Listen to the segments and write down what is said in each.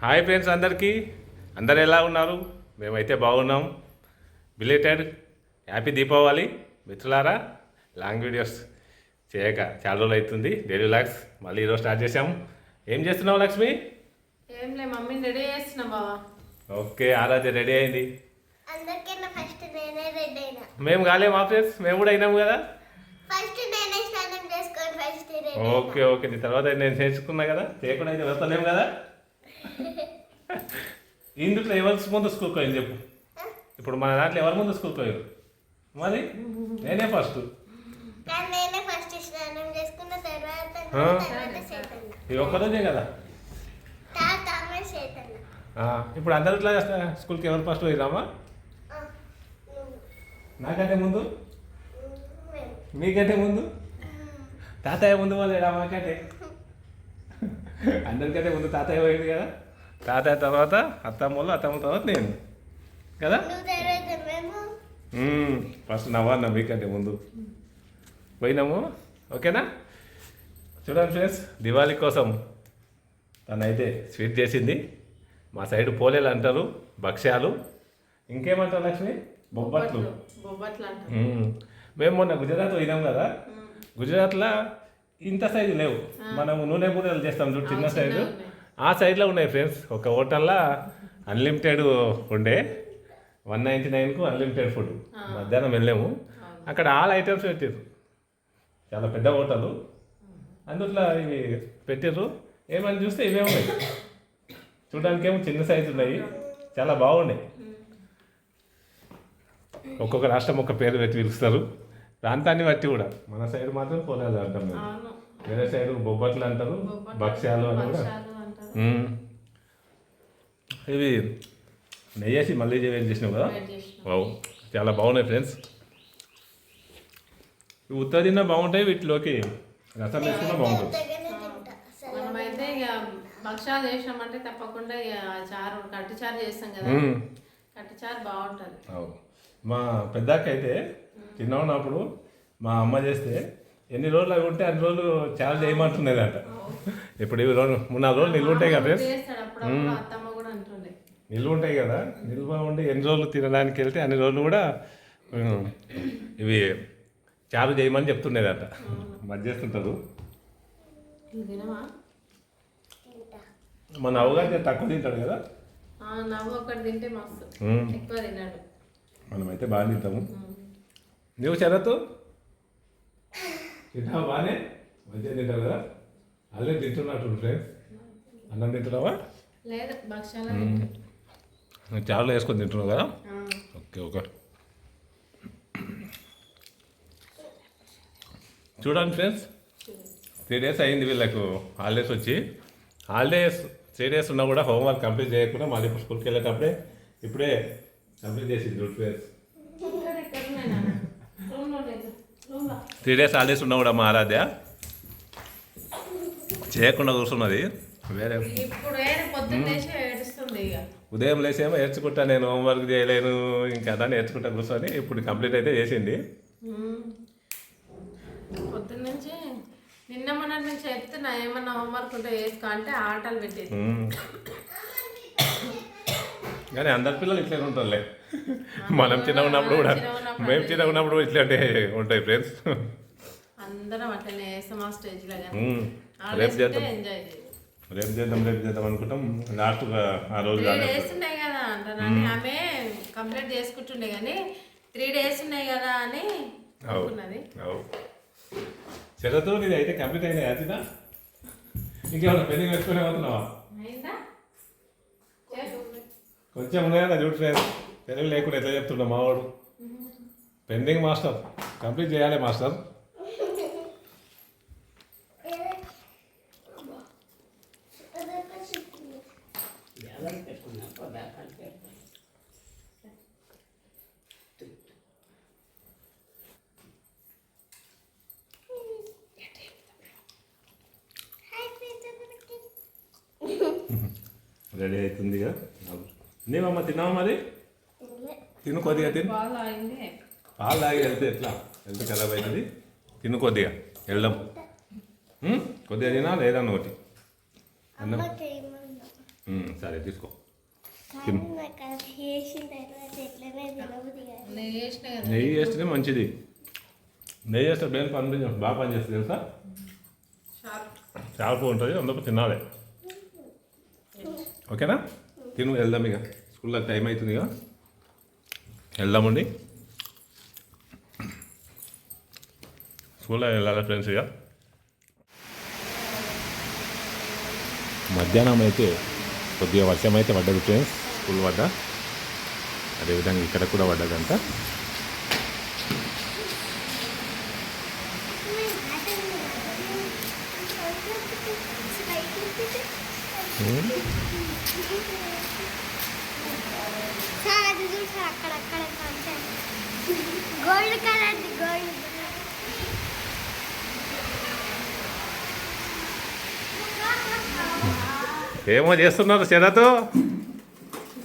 Hi friends అందరు ఎలా ఉన్నారు? మేమైతే బాగున్నాం. బిలేటెడ్ హ్యాపీ దీపావళి మిత్రులారా. లాంగ్ వీడియోస్ చేయక చాలా రోజులు అవుతుంది. డైలీ వ్లాగ్స్ మళ్ళీ ఈరోజు స్టార్ట్ చేసాము. ఏం చేస్తున్నావు లక్ష్మి? ఏం లే, మమ్మీని రెడీ చేస్తున్నా బావా. ఓకే, ఆరాధ్య రెడీ అయింది. మేము కాలేము మా ఫ్రెండ్స్, మేము కూడా అయినాము కదా. ఓకే ఓకే, నీ తర్వాత నేను చేసుకున్నా కదా, చేయకుండా అయితే వెళ్తానేం కదా. ఇందులో ఎవరి ముందు స్కూల్కి పోయింది చెప్పు. ఇప్పుడు మన దాంట్లో ఎవరి ముందు స్కూల్కి పోయారు? మరి నేనే ఫస్ట్. ఇది ఒక్కరోజే కదా. ఇప్పుడు అందరు ఇట్లా స్కూల్కి ఎవరు ఫస్ట్ పోయిరామా? నాకంటే ముందు, మీకంటే ముందు, తాతయ్య ముందు పోలేడా? మాకంటే అందరికంటే ముందు తాతయ్య పోయింది కదా. తాతయ్య తర్వాత అత్తమ్మ తర్వాత నేను కదా. ఫస్ట్ నవ్వన్నా మీకంటే ముందు పోయినాము. ఓకేనా? చూడండి ఫ్రెండ్స్, దివాళీ కోసం తనైతే స్వీట్ చేసింది. మా సైడ్ పోలేలు అంటారు, భక్ష్యాలు. ఇంకేమంటారు లక్ష్మి? బొబ్బట్లు. మేము మొన్న గుజరాత్ పోయినాం కదా. గుజరాత్లో ఇంత సైజు లేవు. మనము నూనె బూరెలు చేస్తాం చూడు, చిన్న సైజు. ఆ సైడ్లో ఉన్నాయి ఫ్రెండ్స్. ఒక హోటల్లో అన్లిమిటెడ్ ఉండే 199కు అన్లిమిటెడ్ ఫుడ్. మధ్యాహ్నం వెళ్ళాము, అక్కడ ఆల్ ఐటమ్స్ పెట్టారు. చాలా పెద్ద హోటలు, అందుట్లో ఇవి పెట్టారు. ఏమని చూస్తే ఇవే ఉన్నాయి. చూడడానికి ఏమో చిన్న సైజు ఉన్నాయి, చాలా బాగున్నాయి. ఒక్కొక్క రాష్ట్రం ఒక్క పేరు పెట్టి పిలుస్తారు, ప్రాంతాన్ని బట్టి కూడా. మన సైడ్ మాత్రం పోలేదు అంటాం మేము, వేరే సైడ్ బొబ్బట్లు అంటారు, భక్ష్యాలు అని కూడా. ఇవి నెయ్యేసి మళ్ళీ చేసినావు కదా. వావ్, చాలా బాగున్నాయి ఫ్రెండ్స్. ఇవి ఉత్తర తిన్నా బాగుంటాయి, వీటిలోకి రసం వేసుకున్నా బాగుంటుంది. మనమైతే ఇక భక్షాలు చేసినామంటే తప్పకుండా ఇక చారు, కట్టి చారు చేస్తాం కదా. కట్టి చారు బాగుంటుంది. మా పెద్దకైతే చిన్నప్పుడు మా అమ్మ చేస్తే ఎన్ని రోజులు అవి ఉంటే అన్ని రోజులు చాలా చేయమంటున్నది అంట. ఇప్పుడు ఇవి 3-4 రోజులు నిల్వ ఉంటాయి కదా. నిల్వ ఉంటాయి కదా, నిల్వ ఉండి ఎన్ని రోజులు తినడానికి వెళ్తే అన్ని రోజులు కూడా ఇవి చారు చేయమని చెప్తుండేది అంట. మరి చేస్తుంటారు. మన అవగాహన తక్కువ తింటాడు కదా. మనమైతే బాగా తింటాము. నువ్వు శరత్ తింటావా? బాగానే మంచిగా తింటావు కదా. అల్లే తింటున్నట్టు ఫ్రెండ్స్. అన్నం తింటున్నావా? చారులో వేసుకొని తింటున్నావు కదా. Okay okay. చూడండి ఫ్రెండ్స్, 3 days అయింది వీళ్ళకు హాలిడేస్ వచ్చి. హాలిడేస్ 3 days ఉన్నా కూడా హోంవర్క్ కంప్లీట్ చేయకుండా మళ్ళీ స్కూల్కి వెళ్ళేటప్పుడే ఇప్పుడే కంప్లీట్ చేసింది. 3 days హాలిడేస్ ఉన్నా కూడా మా ఆరాధ్య చేయకుండా కూర్చున్నది. వేరే ఉదయం లేసేమో ఏడ్చుకుంటా, నేను హోంవర్క్ చేయలేను ఇంకా దాన్ని ఏడ్చుకుంటా కూర్చొని ఇప్పుడు కంప్లీట్ అయితే చేసింది. పొద్దున్న నుంచి నిన్న మన నుంచి చెప్తున్నా, ఏమన్నా హోంవర్క్ ఉంటే వేసుకో అంటే ఆటలు పెట్టేది. కానీ అందరి పిల్లలు ఇట్లనే ఉంటారులే. మనం చిన్న ఉన్నప్పుడు కూడా, మేము చిన్న ఉన్నప్పుడు కూడా ఇట్లాంటి ఉంటాయి ఫ్రెండ్స్. అందరం అట్లనే వేస్తాం ఆ స్టేజ్లో. రేపు చేద్దాం అనుకుంటాం. లాస్ట్ ఆ రోజు 3 days ఉన్నాయి కదా అంటానని ఆమె కంప్లీట్ చేసుకుంటుండే, కానీ 3 days ఉన్నాయి కదా అని అనుకున్నది. చదువుతూ ఇది అయితే కంప్లీట్ అయినా యాచినా ఇంకేమన్నా పెళ్లి వేసుకునే పోతున్నావా? కొంచెం ఉన్నాయి కదా చూడు ఫ్రెండ్స్. పెళ్ళి లేకుండా ఎట్లా చెప్తున్నా మావాడు. పెండింగ్ మాస్టర్ కంప్లీట్ చేయాలి మాస్టర్. రెడీ అవుతుంది కదా. నీవమ్మ తిన్నావా? మరి తిను, కొద్దిగా తిను. పాలు తాగి వెళ్తే ఎట్లా, హెల్త్ ఖరాబ్ అవుతుంది. తిను కొద్దిగా, వెళ్దాం. కొద్దిగా తినా లేదా ఒకటి అన్నం. సరే తీసుకో. నెయ్యి వేసిన కదా. నెయ్యి వేస్తేనే మంచిది. నెయ్యి వేస్తే బ్రెయిన్ బాగా పనిచేస్తుంది తెలుసా. షార్ప్ ఉంటుంది, అందుకు తినాలి. ఓకేనా, తిను వెళ్దాం. ఇక స్కూల్లో టైం అవుతుంది, ఇక వెళ్దామండి. స్కూల్లో వెళ్ళాలి ఫ్రెండ్స్. ఇక మధ్యాహ్నం అయితే కొద్దిగా వర్షం అయితే పడ్డది ఫ్రెండ్స్ స్కూల్ వద్ద. అదేవిధంగా ఇక్కడ కూడా పడ్డదంట. గోల్డ్ కలర్ గోల్డ్ ఏమో చేస్తున్నారు శరత్,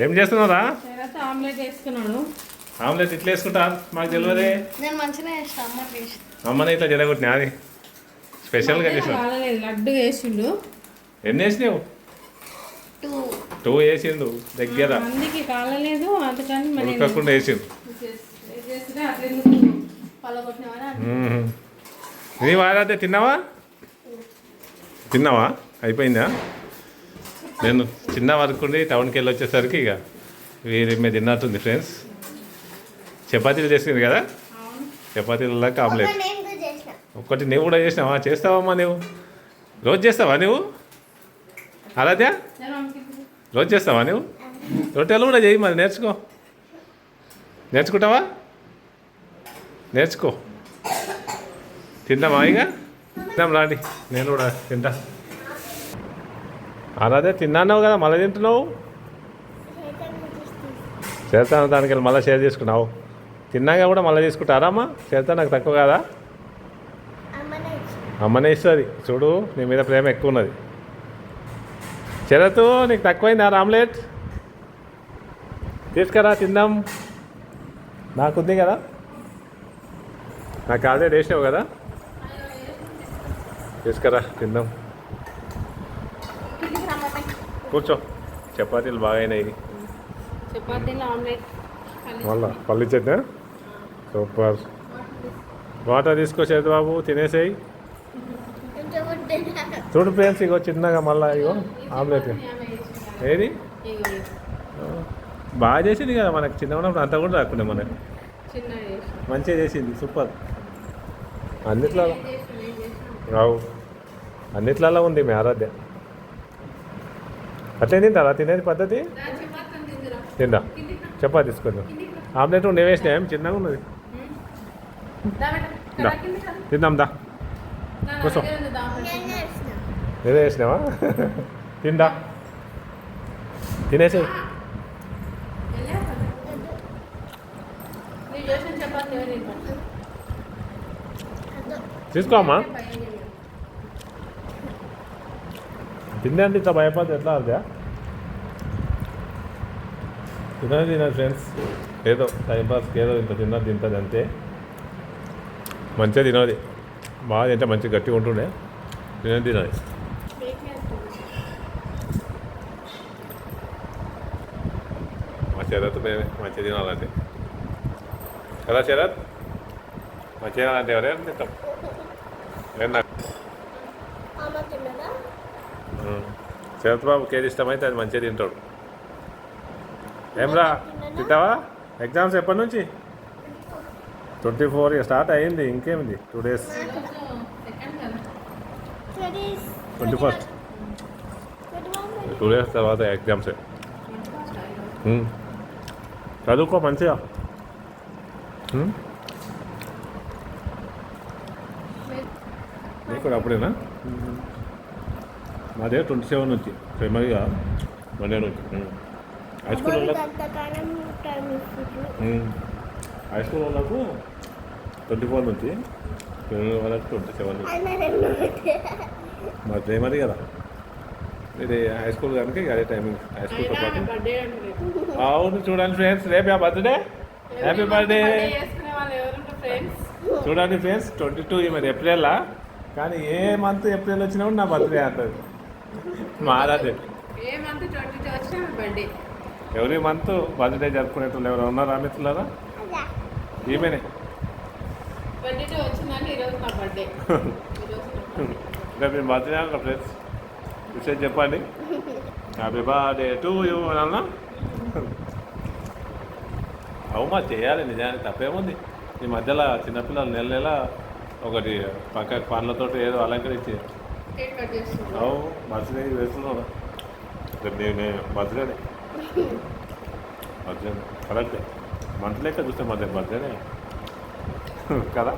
ఏం చేస్తున్నారా? తర్వాత ఆమ్లెట్ వేసుకున్నాను. ఆమ్లెట్ ఇట్లా వేసుకుంటా మాకు తెలియదే. నేను మంచిగా చేస్తాను. అమ్మ టేస్ట్ అమ్మని ఇట్లా జరగొట్టినా అది స్పెషల్గా చేసిన. కాలేదు, లడ్డు వేసిండు. ఎన్ని వేసినావు? 2 వేసిండు దగ్గర. అందుకే కాలలేదు, అందుకని మరి ఉడకకుండా వేసిండు. నీ వారైతే తిన్నావా? తిన్నావా? అయిపోయిందా? నేను చిన్న వరకు టౌన్కి వెళ్ళి వచ్చేసరికి ఇక వీరి మీద తిన్నట్టుంది ఫ్రెండ్స్. చపాతీలు చేసింది కదా, చపాతీలకి ఆమ్లెట్. ఒక్కటి నువ్వు కూడా చేసినావా? చేస్తావమ్మా నువ్వు? రోజు చేస్తావా నువ్వు? అలాదే రోజు చేస్తావా నువ్వు? రొట్టెలు కూడా చేయి మరి, నేర్చుకుంటావా? నేర్చుకో. తిందామా? ఇక తిందాం రాండి, నేను కూడా తింటా. అలాదే తిన్నావు కదా, మళ్ళీ తింటున్నావు. చేస్తాను దానికి మళ్ళీ షేర్ చేసుకున్నావు. తిన్నాక కూడా మళ్ళీ తీసుకుంటారా అమ్మా? చేస్తా నాకు తక్కువ కదా. అమ్మనే ఇస్తుంది చూడు, నీ మీద ప్రేమ ఎక్కువ ఉన్నది. శరత్ నీకు తక్కువైందా ఆమ్లెట్? తీసుకురా తిందాం. నాకుంది కదా, నాకు ఆల్రెడీ వేసావు కదా, తీసుకురా తిందాం. కూర్చో. చపాతీలు బాగైనాయి. చపాతీలు ఆమ్లెట్ మళ్ళా పల్లి చట్నీ సూపర్. వాటర్ తీసుకో శరత్ బాబు, తినేసేయి. చూడు ఫ్రెండ్స్, ఇగో చిన్నగా మళ్ళీ ఇగో ఆమ్లెట్. ఏది బాగా చేసింది కదా, మనకు చిన్న ఉన్నప్పుడు అంతా కూడా రాకుండా మనకు మంచిగా చేసింది. సూపర్. అన్నిట్లలో రావు, అన్నిట్లలో ఉంది మీ ఆరాధ్య. అట్లే తింటారా? తినేది పద్ధతి తిందా. చపాతీ తీసుకుందాం. ఆమ్లెట్ ఉండే వేసినా ఏం చిన్నగా ఉన్నది. దా తిందాం, దా కూర్చో. ఏదో వేసినావా? తిందా, తినేసేయి. తీసుకో అమ్మా. తిందంటే ఇంత భయపడితే ఎట్లా అదే? తినది ఫ్రెండ్స్, ఏదో టైంపాస్కి ఏదో ఇంత తింటుంది అంతే. మంచిగా తినది, బాగా తింటే మంచిగా గట్టిగా ఉంటుండే. తినది. మా శరత్ మంచిగా తినాలంటే కదా శరత్? మంచిగా తినాలంటే ఎవరైనా తింటాం. శరత్ బాబుకి ఏది ఇష్టమైతే అది మంచిగా తింటాడు. ఏమ్రా తింటావా? ఎగ్జామ్స్ ఎప్పటి నుంచి? 24 స్టార్ట్ అయ్యింది, ఇంకేమింది 2 days. 21st 2 days తర్వాత ఎగ్జామ్స్. చదువుకో మంచిగా. నీకు కూడా అప్పుడేనా? మాదే 27 నుంచి ఫేమస్గా మండే నుంచి. హై స్కూల్ వాళ్ళకు 24 నుంచి, వాళ్ళకు 27 నుంచి. మా ప్రైమరీ కదా ఇది, హై స్కూల్ కనుక అదే టైమింగ్. హై స్కూల్తో పాటు అవును. చూడండి ఫ్రెండ్స్, రేపు ఆ బర్త్డే. Happy birthday. చూడండి ఫ్రెండ్స్, 22 మరి ఏప్రిల్లా, కానీ ఏ మంత్ ఏప్రిల్ వచ్చినా కూడా నా బర్త్డే అంటుంది మా ఆరాధ్య. బర్త్డే ఎవ్రీ మంత్ బర్త్డే జరుపుకునేటోళ్ళు ఎవరు ఉన్నారా మిత్రులారా? ఈమెనే 22 వచ్చిందంటే ఈరోజు నా బర్త్డే ఈరోజు ఇంకా మీ బర్త్డే అన్న ఫ్రెండ్స్ విషయం చెప్పండి. హ్యాపీ బర్త్డే టు యూ అన్న. అవుమా చేయాలి, నిజానికి తప్పేముంది. ఈ మధ్యలో చిన్నపిల్లలు నెల నెల ఒకటి పక్క పండ్లతో ఏదో అలంకరించి కేక్ కట్ చేస్తున్నాం. అవు బర్త్డే వేస్తున్నావు. నేను బర్త్డేనే కరెక్టే. మంత్ లెక్క చూస్తే మధ్య బర్త్డేనే కదా.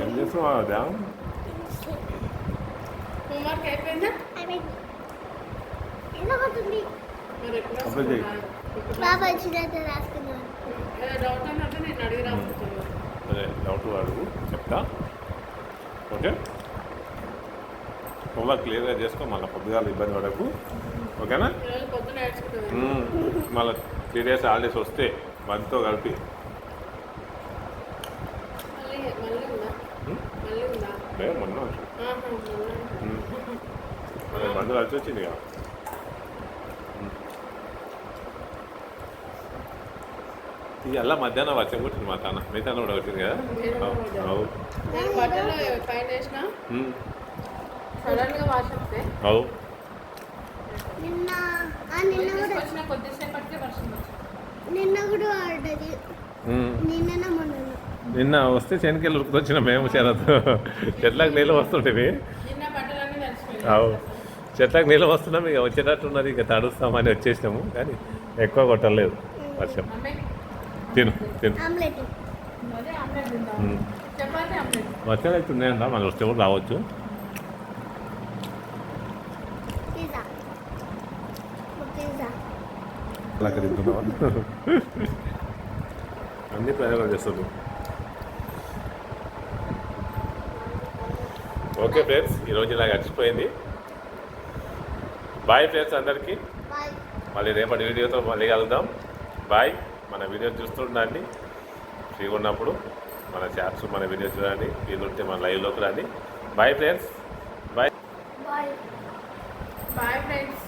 ఏం చేస్తున్నావు ధ్యానం? హోంవర్క్ అయిపోయిందా? ఎలా పోతుంది మరి ఎప్పుడు అప్పుడు చెయ్యి. రాసుకున్నావు? బాబా వచ్చినట్టు రాసుకున్నాను. ఏదో డౌట్ అన్నట్టు నేను అడిగి రాసుకుంటున్నాను. అదే డౌట్ అడుగు చెప్తా. ఓకే, హోంవర్క్ క్లియర్గా చేసుకో, మళ్ళీ పొద్దుగాల ఇబ్బంది పడకు. ఓకేనా? ఈరోజు పొద్దున నేర్చుకుంటున్నాను. మళ్ళీ 3 days హాలిడేస్ వస్తే మంత్తో కలిపి మళ్ళీ ఉందా? మళ్ళీ ఉందా? లేదు మొన్న ఆహా, మొన్న. మన మందులు వచ్చి వచ్చింది కదా. ఇవాళ మధ్యాహ్నం వర్షం కొట్టింది మా తాన, మీ తాన కూడా వచ్చింది కదా. అవు నేను బట్టలు పైన వేసిన సడన్గా వర్షం వస్తే అవు నిన్న నిన్న కూడా తీసుకొచ్చిన కొద్దిసేపటికే వర్షం వచ్చింది. నిన్న కూడా ఆడది. నిన్న మొన్న నిన్న వస్తే శనికెళ్ళి ఉరుకుతొచ్చిన మేము శరత్ చెట్లకు నీళ్ళు వస్తుండేవి. నిన్న బట్టలన్నీ తడిచిపోయినాయి. అవు చెట్లకు నీళ్ళు వస్తున్నాం, ఇక వచ్చేటట్టున్నది, ఇక తడుస్తామని వచ్చేసినాము. కానీ ఎక్కువ కొట్టలేదు వర్షం. అమ్మే తిను తిను. ఆమ్లెట్ అదే ఆమ్లెట్ తిందాం. చపాతి ఆమ్లెట్. వర్షాలు అయితే ఉన్నాయంట, మనం వస్తే కూడా రావచ్చు. పిజ్జా పిజ్జా అలా తింటున్నావా? అన్ని ప్రయోగాలు చేస్తున్నాం. ఓకే ఫ్రెండ్స్, ఈరోజు ఇలా గడిచిపోయింది. బాయ్ ఫ్రెండ్స్ అందరికీ. బాయ్. మళ్ళీ రేపటి వీడియోతో మళ్ళీ కలుద్దాం. బాయ్. మన వీడియో చూస్తుండండి, ఫ్రీగా ఉన్నప్పుడు మన చాట్స్ మన వీడియో చూడండి, వీలుంటే మన లైవ్లోకి రండి. Bye friends. Bye. Bye. Bye friends.